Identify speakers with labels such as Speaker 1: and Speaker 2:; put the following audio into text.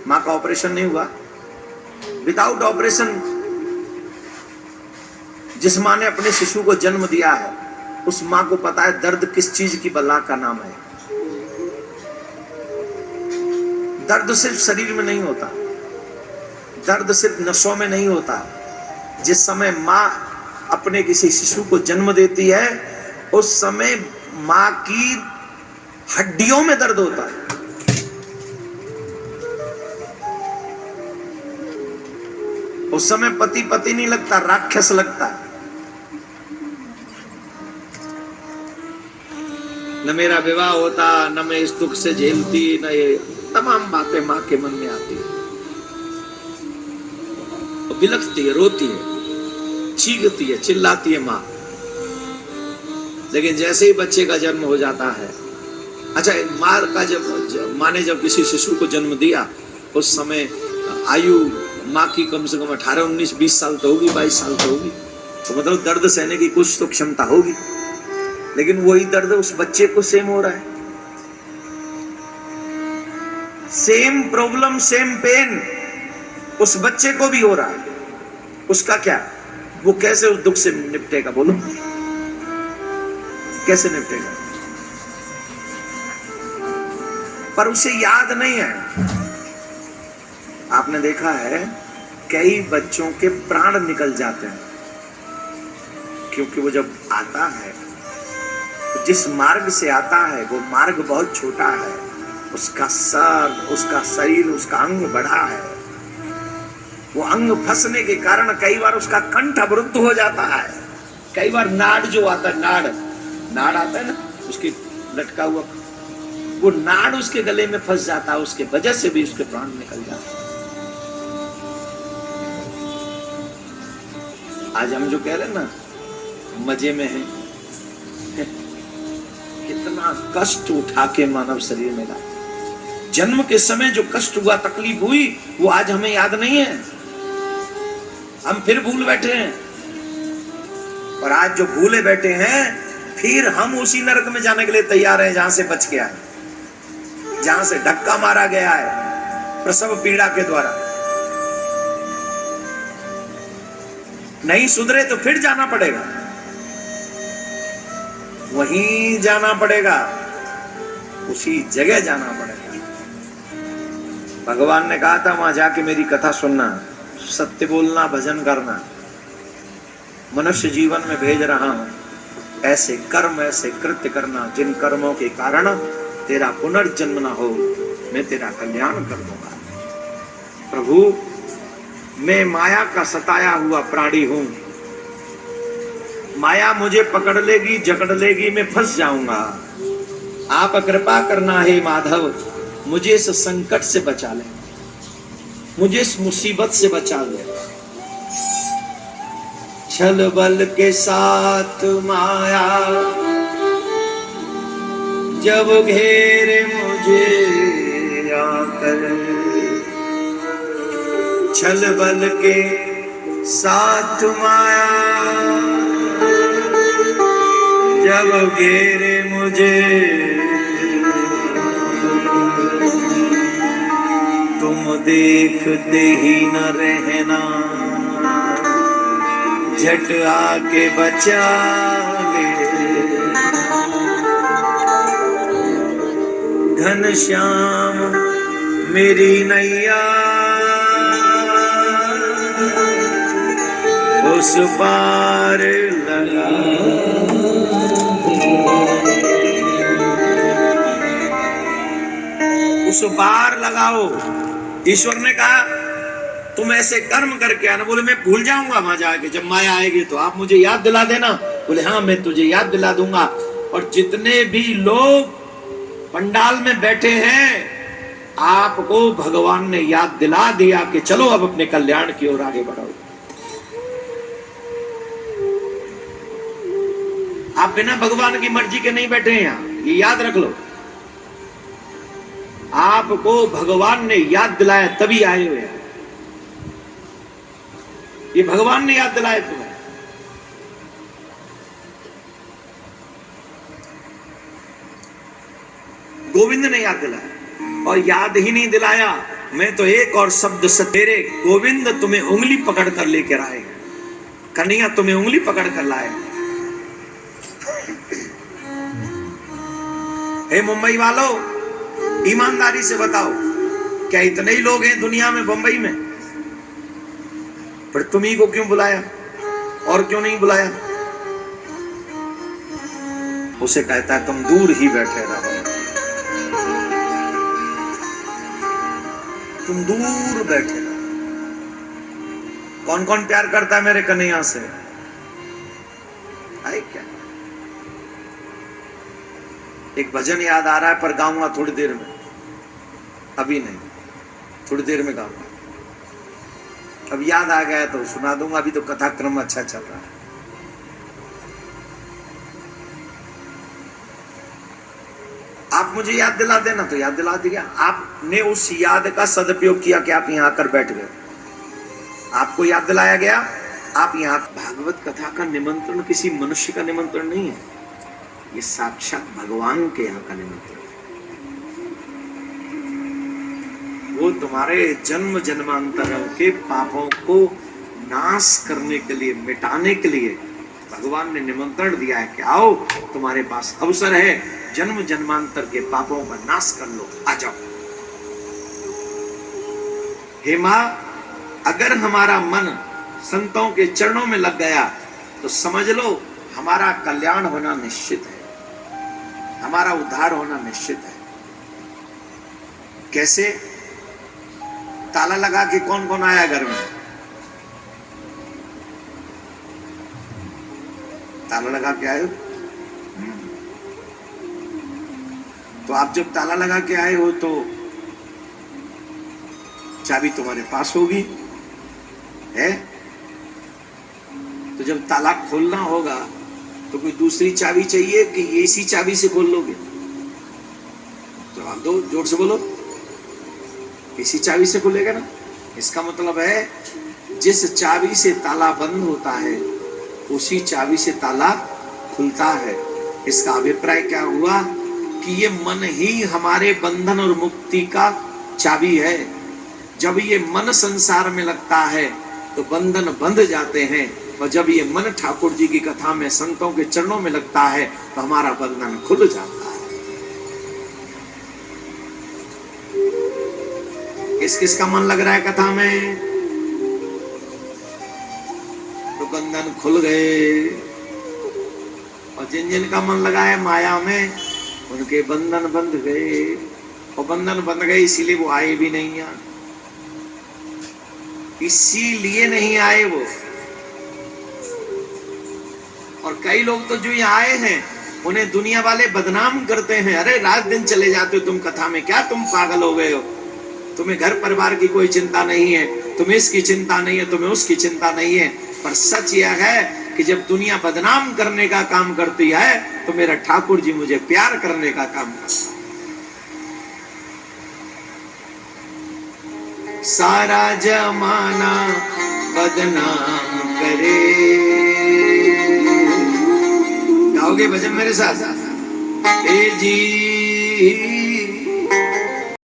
Speaker 1: माँ का ऑपरेशन नहीं हुआ, विदाउट ऑपरेशन जिस माँ ने अपने शिशु को जन्म दिया है, उस माँ को पता है दर्द किस चीज की बला का नाम है। दर्द सिर्फ शरीर में नहीं होता, दर्द सिर्फ नसों में नहीं होता। जिस समय माँ अपने किसी शिशु को जन्म देती है, उस समय माँ की हड्डियों में दर्द होता है। उस समय पति पति नहीं लगता, राक्षस लगता है। न मेरा विवाह होता, न मैं इस दुख से झेलती, न ये तमाम बातें माँ के मन में आती है। वो बिलखती है, रोती है, चीखती है, चिल्लाती है माँ। लेकिन जैसे ही बच्चे का जन्म हो जाता है, अच्छा माँ का माँ ने जब किसी शिशु को जन्म दिया, उस समय आयु माँ की कम से कम 18, 19, 20 साल तो होगी, 22 साल तो होगी। तो मतलब दर्द सहने की कुछ तो क्षमता होगी। लेकिन वही दर्द उस बच्चे को सेम हो रहा है, सेम प्रॉब्लम, सेम पेन उस बच्चे को भी हो रहा है। उसका क्या, वो कैसे उस दुख से निपटेगा? बोलो कैसे निपटेगा? पर उसे याद नहीं है। आपने देखा है कई बच्चों के प्राण निकल जाते हैं, क्योंकि वो जब आता है, जिस मार्ग से आता है वो मार्ग बहुत छोटा है। उसका सर, उसका शरीर, उसका अंग बड़ा है। वो अंग फंसने के कारण कई बार उसका कंठ अवरुद्ध हो जाता है। कई बार नाड़ जो आता है, नाड़ आता है ना, उसकी लटका हुआ, वो नाड़ उसके गले में फंस जाता है। उसके वजह से भी उसके प्राण निकल जाते हैं। आज हम जो कह रहे हैं ना, मजे में है, कितना कष्ट उठा के मानव शरीर में लाते। जन्म के समय जो कष्ट हुआ, तकलीफ हुई, वो आज हमें याद नहीं है। हम फिर भूल बैठे हैं। और आज जो भूले बैठे हैं, फिर हम उसी नरक में जाने के लिए तैयार हैं जहां से बच गया है, जहां से धक्का मारा गया है प्रसव पीड़ा के द्वारा। नहीं सुधरे तो फिर जाना पड़ेगा, वहीं जाना पड़ेगा, उसी जगह जाना पड़ेगा। भगवान ने कहा था वहां जाके मेरी कथा सुनना, सत्य बोलना, भजन करना। मनुष्य जीवन में भेज रहा हूं, ऐसे कर्म, ऐसे कृत्य करना जिन कर्मों के कारण तेरा पुनर्जन्म ना हो, मैं तेरा कल्याण कर दूंगा। प्रभु, मैं माया का सताया हुआ प्राणी हूं। माया मुझे पकड़ लेगी, जकड़ लेगी, मैं फंस जाऊंगा। आप कृपा करना है माधव, मुझे इस संकट से बचा ले, मुझे इस मुसीबत से बचा ले। छल बल के साथ माया जब घेरे मुझे आकर, छल बल के साथ माया जब घेरे मुझे, तुम देखते ही न रहना, झट आके बचा ले। घनश्याम मेरी नैया उस पार लगा। उस पार लगाओ। ईश्वर ने कहा तुम ऐसे कर्म करके आना। बोले मैं भूल जाऊंगा वहां जाके, जब माया आएगी तो आप मुझे याद दिला देना। बोले हाँ मैं तुझे याद दिला दूंगा। और जितने भी लोग पंडाल में बैठे हैं, आपको भगवान ने याद दिला दिया कि चलो अब अपने कल्याण की ओर आगे बढ़ो। आप बिना भगवान की मर्जी के नहीं बैठे हैं यहाँ, ये याद रख लो। आपको भगवान ने याद दिलाया तभी आए हुए हैं। ये भगवान ने याद दिलाया तुम्हें। गोविंद ने याद दिलाया। और याद ही नहीं दिलाया मैं तो एक और शब्द से तेरे गोविंद तुम्हें उंगली पकड़ कर लेकर आए, कन्हैया तुम्हें उंगली पकड़ कर लाए। हे मुंबई वालों, ईमानदारी से बताओ, क्या इतने ही लोग हैं दुनिया में, बंबई में? पर तुम्ही को क्यों बुलाया और क्यों नहीं बुलाया? उसे कहता है तुम दूर ही बैठे रहो, तुम दूर बैठे रहो। कौन कौन प्यार करता है मेरे कन्हैया से? आए क्या? एक भजन याद आ रहा है, पर गाऊंगा थोड़ी देर में, अभी नहीं, थोड़ी देर में गाऊंगा। अब याद आ गया तो सुना दूंगा, अभी तो कथा क्रम अच्छा चल रहा है। आप मुझे याद दिला देना तो याद दिला दिया। आपने उस याद का सदुपयोग किया कि आप यहां आकर बैठ गए, आपको याद दिलाया गया, आप यहां। भागवत कथा का निमंत्रण किसी मनुष्य का निमंत्रण नहीं है, ये साक्षात भगवान के यहाँ का निमंत्रण। वो तुम्हारे जन्म जन्मांतरों के पापों को नाश करने के लिए, मिटाने के लिए भगवान ने निमंत्रण दिया है कि आओ, तुम्हारे पास अवसर है, जन्म जन्मांतर के पापों का नाश कर लो, आ जाओ। हे मां, अगर हमारा मन संतों के चरणों में लग गया तो समझ लो हमारा कल्याण होना निश्चित है, हमारा उद्धार होना निश्चित है। कैसे? ताला लगा के कौन कौन आया घर में? ताला लगा के आए हो? तो आप जब ताला लगा के आए हो तो चाबी तुम्हारे पास होगी, है? तो जब ताला खोलना होगा तो कोई दूसरी चाबी चाहिए कि इसी चाबी से खोल लोगे? जवाब दो, जोर से बोलो। इसी चाबी से खुलेगा ना। इसका मतलब है जिस चाबी से ताला बंद होता है उसी चाबी से ताला खुलता है। इसका अभिप्राय क्या हुआ कि ये मन ही हमारे बंधन और मुक्ति का चाबी है। जब ये मन संसार में लगता है तो बंधन बंध जाते हैं, और जब ये मन ठाकुर जी की कथा में, संतों के चरणों में लगता है तो हमारा बंधन खुल जाता है। किस किस का मन लग रहा है कथा में? तो बंधन खुल गए, और जिन जिन का मन लगा है माया में उनके बंधन बंध गए, और बंधन बंध गए इसीलिए वो आए भी नहीं यहाँ, इसीलिए नहीं आए वो। और कई लोग तो जो यहाँ आए हैं उन्हें दुनिया वाले बदनाम करते हैं, अरे रात दिन चले जाते हो तुम कथा में, क्या तुम पागल हो गए हो? तुम्हें घर परिवार की कोई चिंता नहीं है, तुम्हें इसकी चिंता नहीं है, तुम्हें उसकी चिंता नहीं है। पर सच यह है कि जब दुनिया बदनाम करने का काम करती है तो मेरा ठाकुर जी मुझे प्यार करने का काम करता है। सारा जमाना बदनाम करे। गाओगे भजन मेरे साथ? ए जी